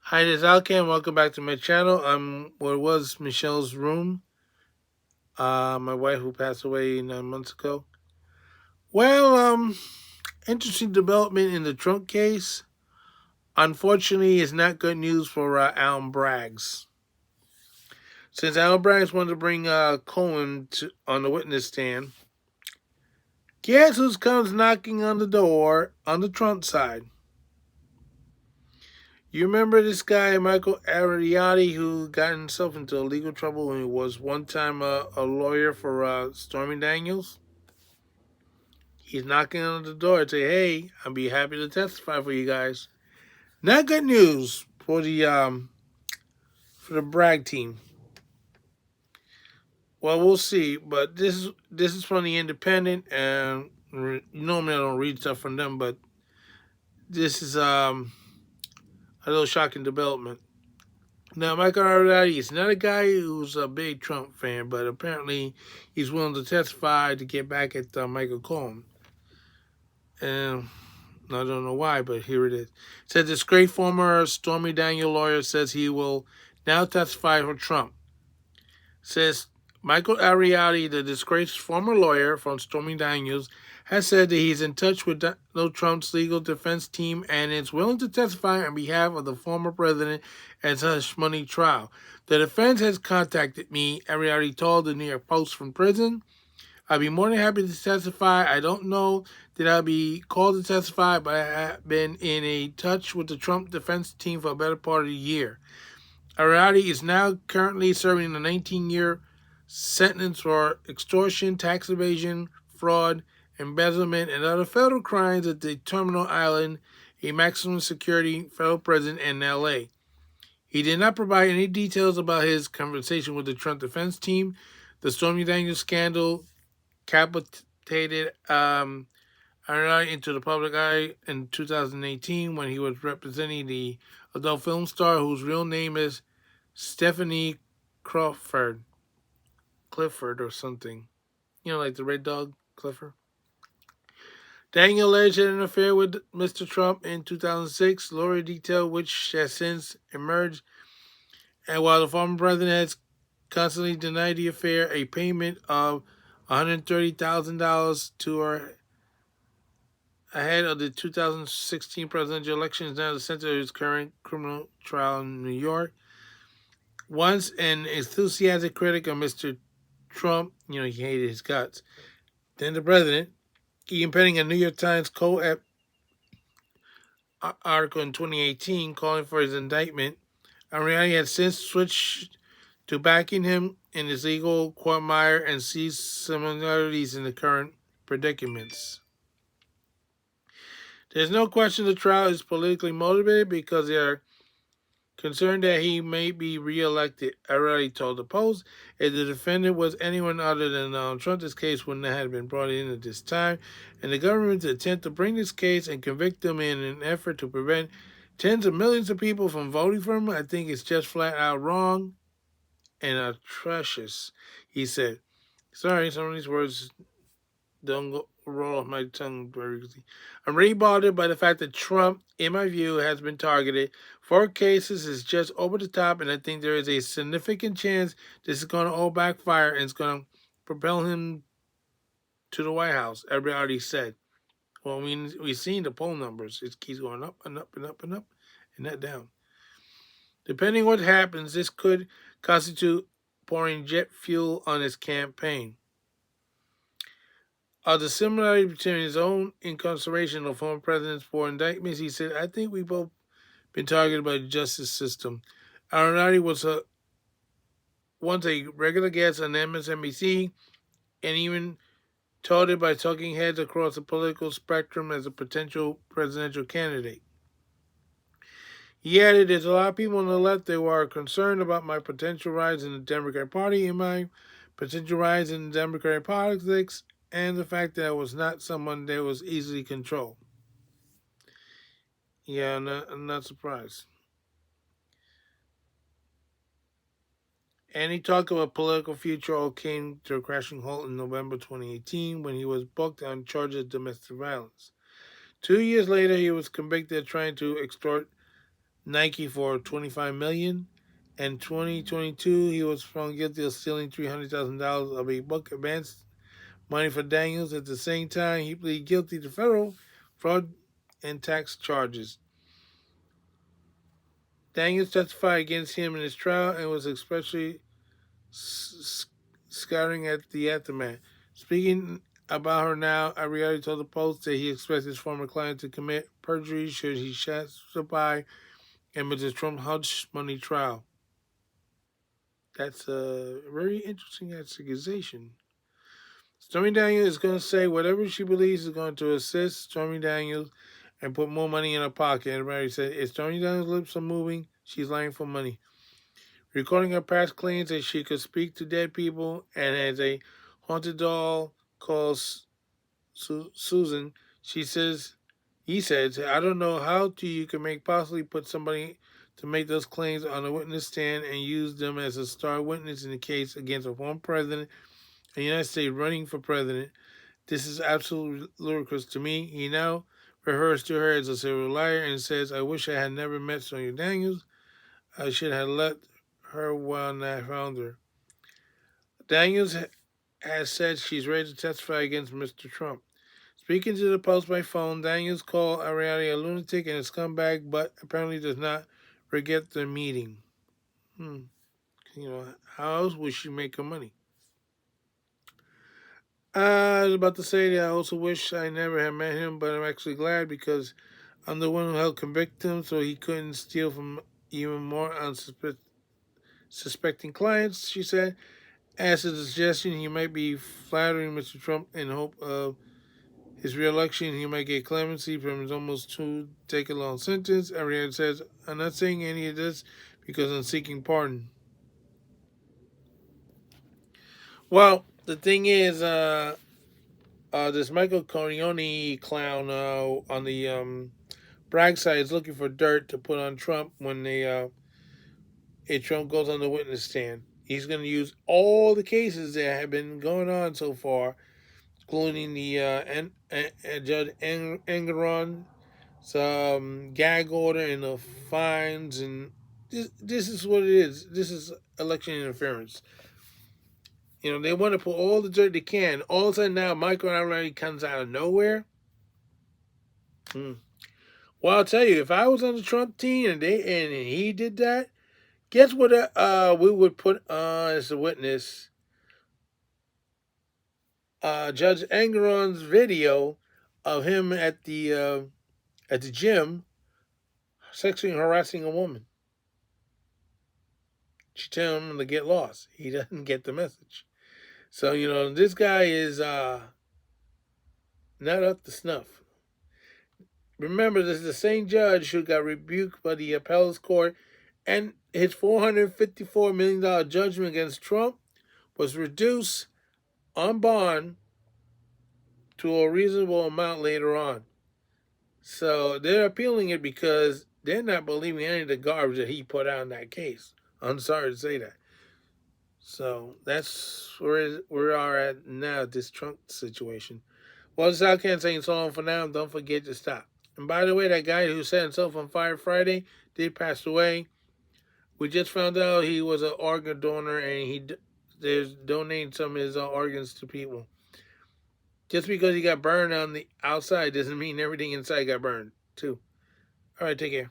Hi, this is Alcam. Welcome back to my channel. I'm what was Michelle's room, my wife who passed away 9 months ago. Well, interesting development in the Trump case. Unfortunately, it's not good news for Alvin Braggs. Since Alvin Braggs wanted to bring Cohen on the witness stand, guess who comes knocking on the door on the Trump side? You remember this guy, Michael Avenatti, who got himself into legal trouble when he was one time a lawyer for Stormy Daniels? He's knocking on the door and say, "Hey, I'd be happy to testify for you guys." Not good news for the Bragg team. Well, we'll see. But this is from the Independent, and normally I don't read stuff from them, but this is a little shocking development. Now, Michael Avenatti is not a guy who's a big Trump fan, but apparently he's willing to testify to get back at Michael Cohen. And I don't know why, but here it is. It says this great former Stormy Daniel lawyer says he will now testify for Trump. It says Michael Avenatti, the disgraced former lawyer from Stormy Daniels, has said that he's in touch with Donald Trump's legal defense team and is willing to testify on behalf of the former president at hush money trial. The defense has contacted me, Avenatti told the New York Post from prison. I'd be more than happy to testify. I don't know that I'll be called to testify, but I have been in a touch with the Trump defense team for a better part of a year. Avenatti is now currently serving a 19-year sentence for extortion, tax evasion, fraud, embezzlement, and other federal crimes at the Terminal Island, a maximum security federal prison in L.A. He did not provide any details about his conversation with the Trump defense team. The Stormy Daniels scandal capitated Avenatti into the public eye in 2018 when he was representing the adult film star whose real name is Stephanie Clifford or something. You know, like the red dog, Clifford. Daniel alleged an affair with Mr. Trump in 2006, Lori detailed, which has since emerged. And while the former president has constantly denied the affair, a payment of $130,000 to her ahead of the 2016 presidential election is now the center of his current criminal trial in New York. Once an enthusiastic critic of Mr. Trump, he hated his guts. Then the president, even penning a New York Times co-ed article in 2018 calling for his indictment, Avenatti has since switched to backing him in his legal quagmire and sees similarities in the current predicaments. There's no question the trial is politically motivated because they are concerned that he may be reelected. Avenatti told the Post, if the defendant was anyone other than Trump, this case would not have been brought in at this time, and the government's attempt to bring this case and convict him in an effort to prevent tens of millions of people from voting for him, I think it's just flat out wrong and atrocious, he said. Sorry, some of these words don't roll off my tongue very easily. I'm really bothered by the fact that Trump, in my view, has been targeted. 4 cases is just over the top, and I think there is a significant chance this is going to all backfire and it's going to propel him to the White House. Everybody said. Well, we've seen the poll numbers. It keeps going up and up and up and up and not down. Depending what happens, this could constitute pouring jet fuel on his campaign. The similarity between his own incarceration and the former president's 4 indictments, he said, I think we've both been targeted by the justice system. Avenatti was once a regular guest on MSNBC and even touted by talking heads across the political spectrum as a potential presidential candidate. He added, there's a lot of people on the left that are concerned about my potential rise in the Democratic Party and my potential rise in Democratic politics and the fact that I was not someone that was easily controlled. Yeah, I'm not surprised. Any talk of a political future all came to a crashing halt in November 2018 when he was booked on charges of domestic violence. 2 years later, he was convicted of trying to extort Nike for $25 million. In 2022, he was found guilty of stealing $300,000 of a book advance money for Daniels. At the same time, he pleaded guilty to federal fraud and tax charges. Daniels testified against him in his trial and was especially scouting at the aftermath. Speaking about her now, Ariely told the Post that he expects his former client to commit perjury should he testify in Mr. Trump's hush money trial. That's a very interesting accusation. Stormy Daniels is going to say whatever she believes is going to assist Stormy Daniels and put more money in her pocket. Everybody said, if Stormy Daniels' lips are moving, she's lying for money. Recording her past claims that she could speak to dead people and has a haunted doll called Susan, he says, I don't know how you can possibly put somebody to make those claims on a witness stand and use them as a star witness in the case against a former president of the United States running for president. This is absolutely ludicrous to me. He now refers to her as a serial liar and says, I wish I had never met Stormy Daniels. I should have let her when I found her. Daniels has said she's ready to testify against Mr. Trump. Speaking to the Post by phone, Daniels called Ariely a lunatic and a scumbag, but apparently does not regret the meeting. How else would she make her money? I was about to say that I also wish I never had met him, but I'm actually glad because I'm the one who helped convict him so he couldn't steal from even more unsuspecting clients, she said. As a suggestion, he might be flattering Mr. Trump in hope of his re-election. He might get clemency from his almost 2-decade-long sentence. Ariely says, I'm not saying any of this because I'm seeking pardon. Well, the thing is, this Michael Corleone clown on the Bragg side is looking for dirt to put on Trump when if Trump goes on the witness stand. He's going to use all the cases that have been going on so far, including the Judge Engeron, some gag order and the fines, and this is what it is. This is election interference. They want to put all the dirt they can. All of a sudden now, Michael Avenatti comes out of nowhere. Well, I'll tell you, if I was on the Trump team and he did that, guess what? We would put on as a witness Judge Engeron's video of him at the gym sexually harassing a woman. She telling him to get lost. He doesn't get the message. So, this guy is not up to snuff. Remember, this is the same judge who got rebuked by the appellate court, and his $454 million judgment against Trump was reduced on bond to a reasonable amount later on. So they're appealing it because they're not believing any of the garbage that he put out in that case. I'm sorry to say that. So that's where we are at now, this Trump situation. Well, this is Al Ken saying so long for now. Don't forget to stop. And by the way, that guy who set himself on fire Friday did pass away. We just found out he was an organ donor and there's donating some of his organs to people. Just because he got burned on the outside doesn't mean everything inside got burned, too. All right, take care.